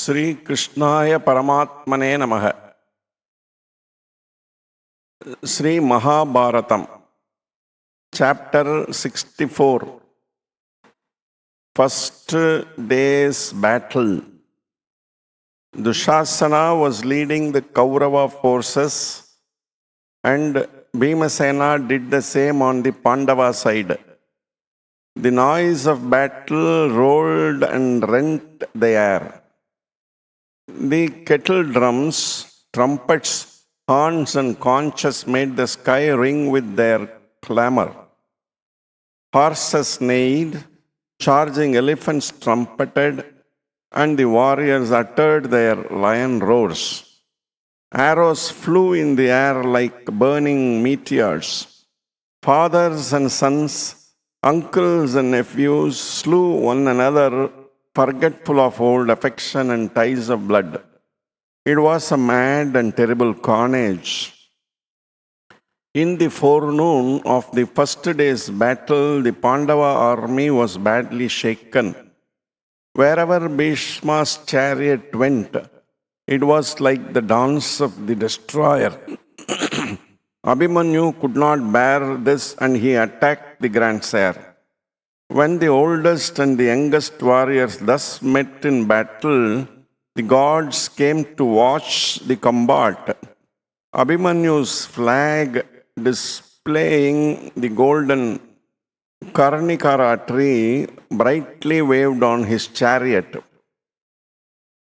Sri Krishnaya Paramatmane Namaha. Sri Mahabharatham, Chapter 64. First day's battle. Dushasana was leading the Kaurava forces, and Bhimasena did the same on the Pandava side. The noise of battle rolled and rent the air. The kettle drums, trumpets, horns, and conches made the sky ring with their clamor. Horses neighed, charging elephants trumpeted, and the warriors uttered their lion roars. Arrows flew in the air like burning meteors. Fathers and sons, uncles and nephews slew one another, forgetful of old affection and ties of blood. It was a mad and terrible carnage. In the forenoon of the first day's battle, the Pandava army was badly shaken. Wherever Bhishma's chariot went, it was like the dance of the destroyer. Abhimanyu could not bear this, and he attacked the grandsire. When the oldest and the youngest warriors thus met in battle, the gods came to watch the combat. Abhimanyu's flag, displaying the golden Karnikara tree, brightly waved on his chariot.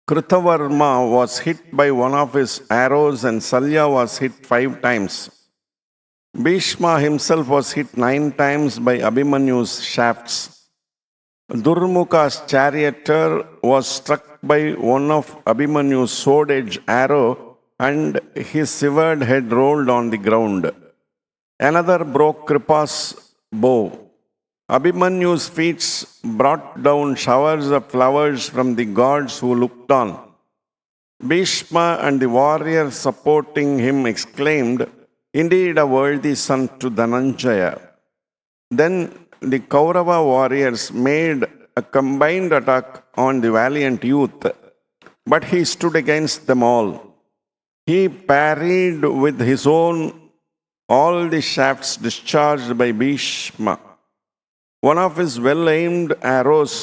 Kritavarma was hit by one of his arrows, and Salya was hit 5 times. Bhishma himself was hit 9 times by Abhimanyu's shafts. Durmukha's charioteer was struck by one of Abhimanyu's sword-edged arrow, and his severed head rolled on the ground. Another broke Kripa's bow. Abhimanyu's feats brought down showers of flowers from the gods who looked on. Bhishma and the warriors supporting him exclaimed, "Indeed, a worthy son to Dhananjaya." Then the Kaurava warriors made a combined attack on the valiant youth, but he stood against them all. He parried with his own all the shafts discharged by Bhishma. One of his well-aimed arrows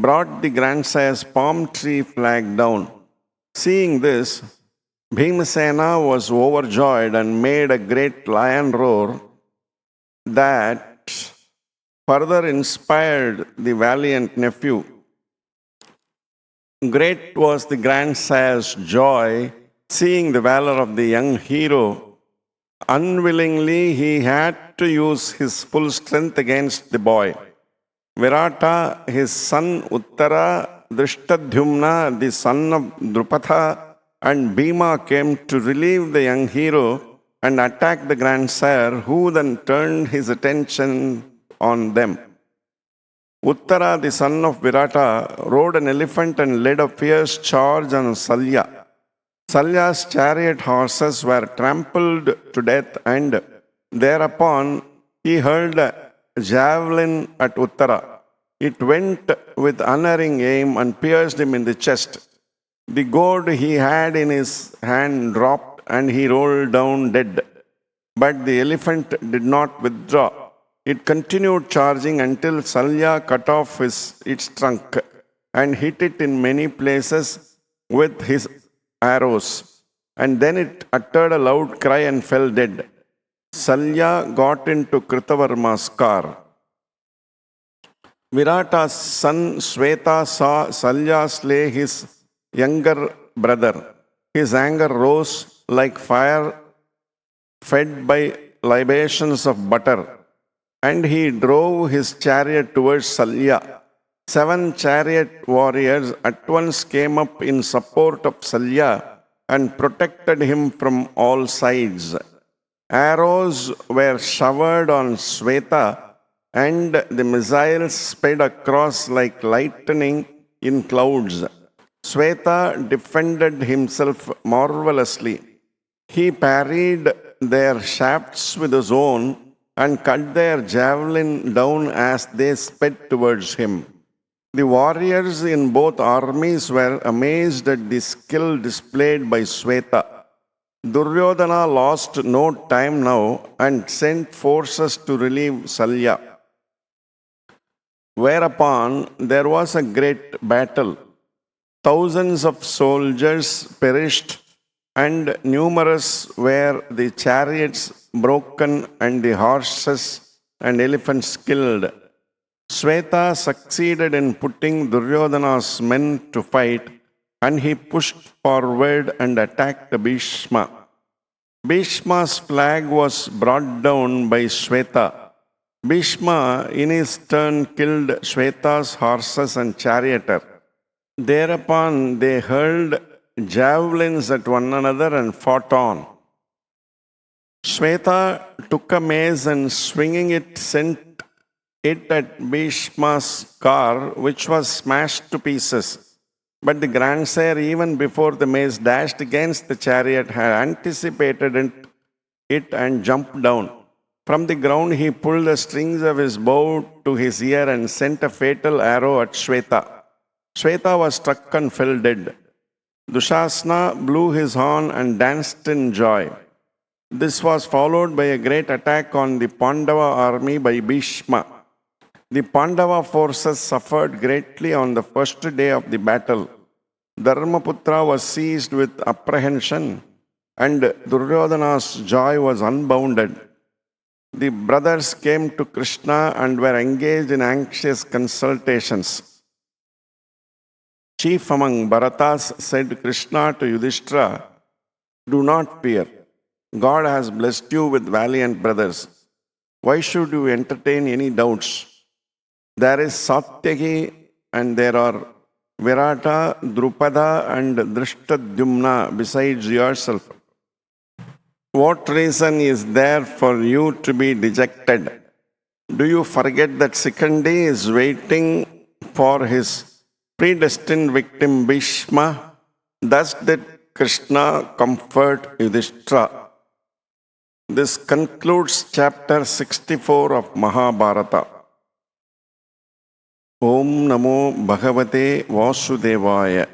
brought the grandsire's palm tree flag down. Seeing this, Bhimasena was overjoyed and made a great lion roar that further inspired the valiant nephew. Great was the grandsire's joy seeing the valor of the young hero. Unwillingly, he had to use his full strength against the boy. Virata, his son Uttara, Drishtadhyumna, the son of Drupada, and Bhima came to relieve the young hero and attack the grandsire, who then turned his attention on them. Uttara, the son of Virata, rode an elephant and led a fierce charge on Salya. Salya's chariot horses were trampled to death, and thereupon he hurled a javelin at Uttara. It went with unerring aim and pierced him in the chest. The gourd he had in his hand dropped, and he rolled down dead. But the elephant did not withdraw. It continued charging until Salya cut off its trunk and hit it in many places with his arrows. And then it uttered a loud cry and fell dead. Salya got into Kritavarma's car. Virata's son Sweta saw Salya slay his younger brother. His anger rose like fire fed by libations of butter, and he drove his chariot towards Salya. 7 chariot warriors at once came up in support of Salya and protected him from all sides. Arrows were showered on Sweta, and the missiles sped across like lightning in clouds. Sweta defended himself marvelously. He parried their shafts with his own and cut their javelin down as they sped towards him. The warriors in both armies were amazed at the skill displayed by Sweta. Duryodhana lost no time now and sent forces to relieve Salya. Whereupon there was a great battle. Thousands of soldiers perished, and numerous were the chariots broken and the horses and elephants killed. Sweta succeeded in putting Duryodhana's men to fight, and he pushed forward and attacked Bhishma. Bhishma's flag was brought down by Sweta. Bhishma, in his turn, killed Sweta's horses and charioteer. Thereupon they hurled javelins at one another and fought on. Sweta took a mace and swinging it sent it at Bhishma's car, which was smashed to pieces. But the grandsire, even before the mace dashed against the chariot, had anticipated it and jumped down. From the ground he pulled the strings of his bow to his ear and sent a fatal arrow at Sweta. Sweta was struck and fell dead. Dushasana blew his horn and danced in joy. This was followed by a great attack on the Pandava army by Bhishma. The Pandava forces suffered greatly on the first day of the battle. Dharmaputra was seized with apprehension, and Duryodhana's joy was unbounded. The brothers came to Krishna and were engaged in anxious consultations. Chief among Bharatas said Krishna to Yudhishthira, "Do not fear. God has blessed you with valiant brothers. Why should you entertain any doubts? There is Satyaki and there are Virata, Drupada and Drishtadyumna besides yourself. What reason is there for you to be dejected? Do you forget that Sikandi is waiting for his predestined victim Bhishma? Thus did Krishna comfort Yudhishthira." This concludes chapter 64 of Mahabharata. Om Namo Bhagavate Vasudevaya.